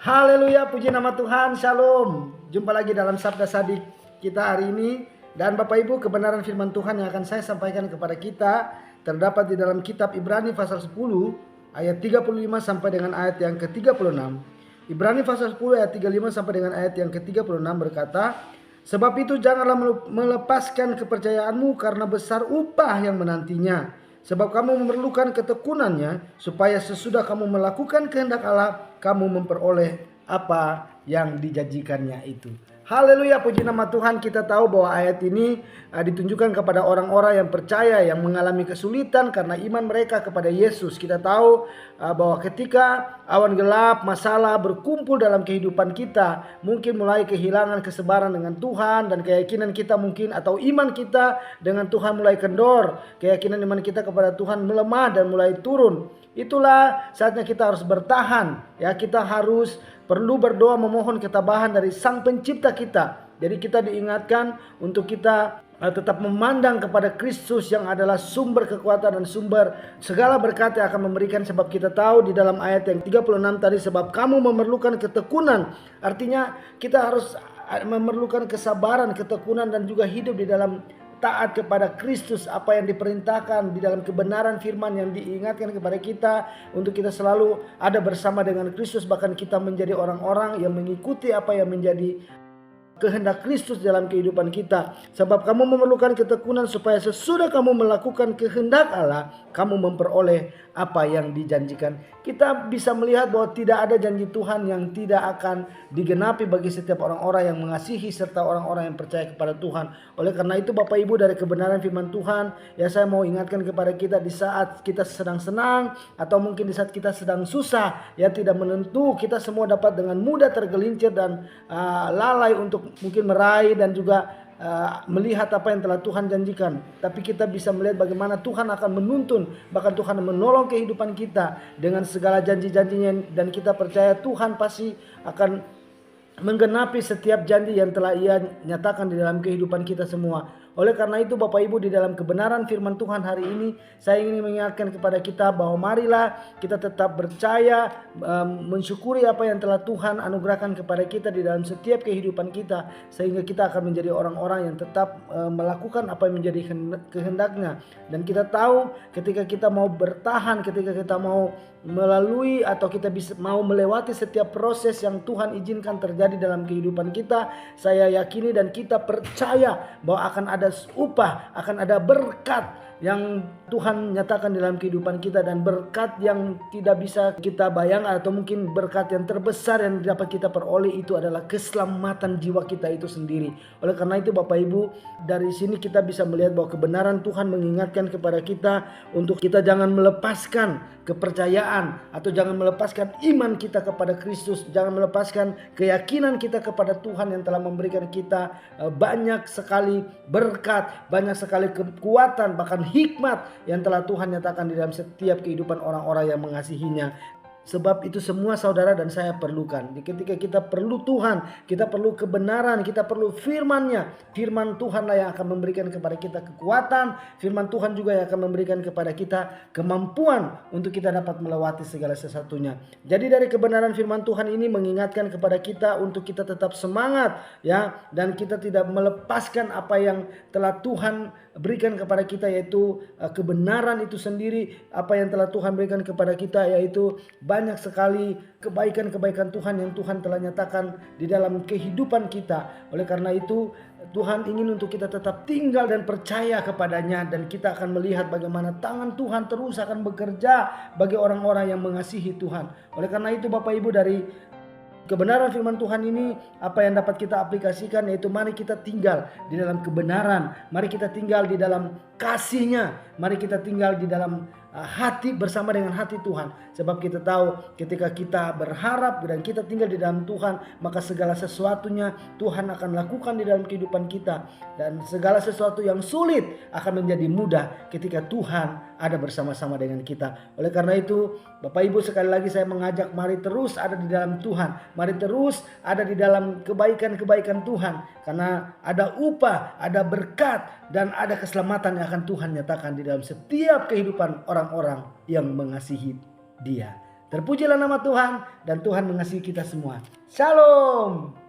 Haleluya, puji nama Tuhan, shalom. Jumpa lagi dalam Sabda Sadik kita hari ini. Dan Bapak Ibu, kebenaran firman Tuhan yang akan saya sampaikan kepada kita terdapat di dalam kitab Ibrani pasal 10 ayat 35 sampai dengan ayat yang ke-36. Ibrani pasal 10 ayat 35 sampai dengan ayat yang ke-36 berkata, "Sebab itu janganlah melepaskan kepercayaanmu karena besar upah yang menantinya. Sebab kamu memerlukan ketekunannya supaya sesudah kamu melakukan kehendak Allah, kamu memperoleh apa yang dijanjikannya itu." Haleluya, puji nama Tuhan. Kita tahu bahwa ayat ini ditunjukkan kepada orang-orang yang percaya, yang mengalami kesulitan karena iman mereka kepada Yesus. Kita tahu bahwa ketika awan gelap, masalah berkumpul dalam kehidupan kita, mungkin mulai kehilangan kesebaran dengan Tuhan, dan keyakinan kita mungkin atau iman kita dengan Tuhan mulai kendor, keyakinan iman kita kepada Tuhan melemah dan mulai turun. Itulah saatnya kita harus bertahan, ya. Kita harus perlu berdoa memohon ketabahan dari Sang Pencipta kita. Jadi kita diingatkan untuk kita tetap memandang kepada Kristus yang adalah sumber kekuatan dan sumber segala berkat yang akan memberikan. Sebab kita tahu di dalam ayat yang 36 tadi, sebab kamu memerlukan ketekunan. Artinya kita harus memerlukan kesabaran, ketekunan, dan juga hidup di dalam taat kepada Kristus, apa yang diperintahkan di dalam kebenaran firman yang diingatkan kepada kita untuk kita selalu ada bersama dengan Kristus, bahkan kita menjadi orang-orang yang mengikuti apa yang menjadi kehendak Kristus dalam kehidupan kita. Sebab kamu memerlukan ketekunan supaya sesudah kamu melakukan kehendak Allah, kamu memperoleh apa yang dijanjikan. Kita bisa melihat bahwa tidak ada janji Tuhan yang tidak akan digenapi bagi setiap orang-orang yang mengasihi serta orang-orang yang percaya kepada Tuhan. Oleh karena itu Bapak Ibu, dari kebenaran firman Tuhan, ya, saya mau ingatkan kepada kita di saat kita sedang senang atau mungkin di saat kita sedang susah, ya, tidak menentu, kita semua dapat dengan mudah tergelincir dan lalai untuk mungkin meraih dan juga melihat apa yang telah Tuhan janjikan. Tapi kita bisa melihat bagaimana Tuhan akan menuntun, bahkan Tuhan menolong kehidupan kita dengan segala janji-janjinya, dan kita percaya Tuhan pasti akan menggenapi setiap janji yang telah Ia nyatakan di dalam kehidupan kita semua. Oleh karena itu Bapak Ibu, di dalam kebenaran firman Tuhan hari ini, saya ingin mengingatkan kepada kita bahwa marilah kita tetap percaya, mensyukuri apa yang telah Tuhan anugerahkan kepada kita di dalam setiap kehidupan kita, sehingga kita akan menjadi orang-orang yang tetap melakukan apa yang menjadi kehendaknya. Dan kita tahu ketika kita mau bertahan, ketika kita mau melalui atau kita bisa mau melewati setiap proses yang Tuhan izinkan terjadi dalam kehidupan kita, saya yakini dan kita percaya bahwa akan ada upah, akan ada berkat yang Tuhan nyatakan dalam kehidupan kita, dan berkat yang tidak bisa kita bayangkan, atau mungkin berkat yang terbesar yang dapat kita peroleh itu adalah keselamatan jiwa kita itu sendiri. Oleh karena itu Bapak Ibu, dari sini kita bisa melihat bahwa kebenaran Tuhan mengingatkan kepada kita untuk kita jangan melepaskan kepercayaan atau jangan melepaskan iman kita kepada Kristus, jangan melepaskan keyakinan kita kepada Tuhan yang telah memberikan kita banyak sekali berkat, banyak sekali kekuatan, bahkan hikmat yang telah Tuhan nyatakan di dalam setiap kehidupan orang-orang yang mengasihinya. Sebab itu semua saudara dan saya perlukan. Ketika kita perlu Tuhan, kita perlu kebenaran, kita perlu firman-Nya. Firman Tuhanlah yang akan memberikan kepada kita kekuatan. Firman Tuhan juga yang akan memberikan kepada kita kemampuan untuk kita dapat melewati segala sesuatunya. Jadi dari kebenaran firman Tuhan ini mengingatkan kepada kita untuk kita tetap semangat, ya, dan kita tidak melepaskan apa yang telah Tuhan berikan kepada kita, yaitu kebenaran itu sendiri. Apa yang telah Tuhan berikan kepada kita yaitu banyak sekali kebaikan-kebaikan Tuhan yang Tuhan telah nyatakan di dalam kehidupan kita. Oleh karena itu Tuhan ingin untuk kita tetap tinggal dan percaya kepadanya, dan kita akan melihat bagaimana tangan Tuhan terus akan bekerja bagi orang-orang yang mengasihi Tuhan. Oleh karena itu Bapak Ibu, dari kebenaran firman Tuhan ini apa yang dapat kita aplikasikan, yaitu mari kita tinggal di dalam kebenaran, mari kita tinggal di dalam kasih-Nya, mari kita tinggal di dalam hati bersama dengan hati Tuhan. Sebab kita tahu ketika kita berharap dan kita tinggal di dalam Tuhan, maka segala sesuatunya Tuhan akan lakukan di dalam kehidupan kita, dan segala sesuatu yang sulit akan menjadi mudah ketika Tuhan ada bersama-sama dengan kita. Oleh karena itu Bapak Ibu, sekali lagi saya mengajak, mari terus ada di dalam Tuhan, mari terus ada di dalam kebaikan-kebaikan Tuhan, karena ada upah, ada berkat, dan ada keselamatan yang akan Tuhan nyatakan di dalam setiap kehidupan orang-orang yang mengasihi Dia. Terpujilah nama Tuhan dan Tuhan mengasihi kita semua. Shalom.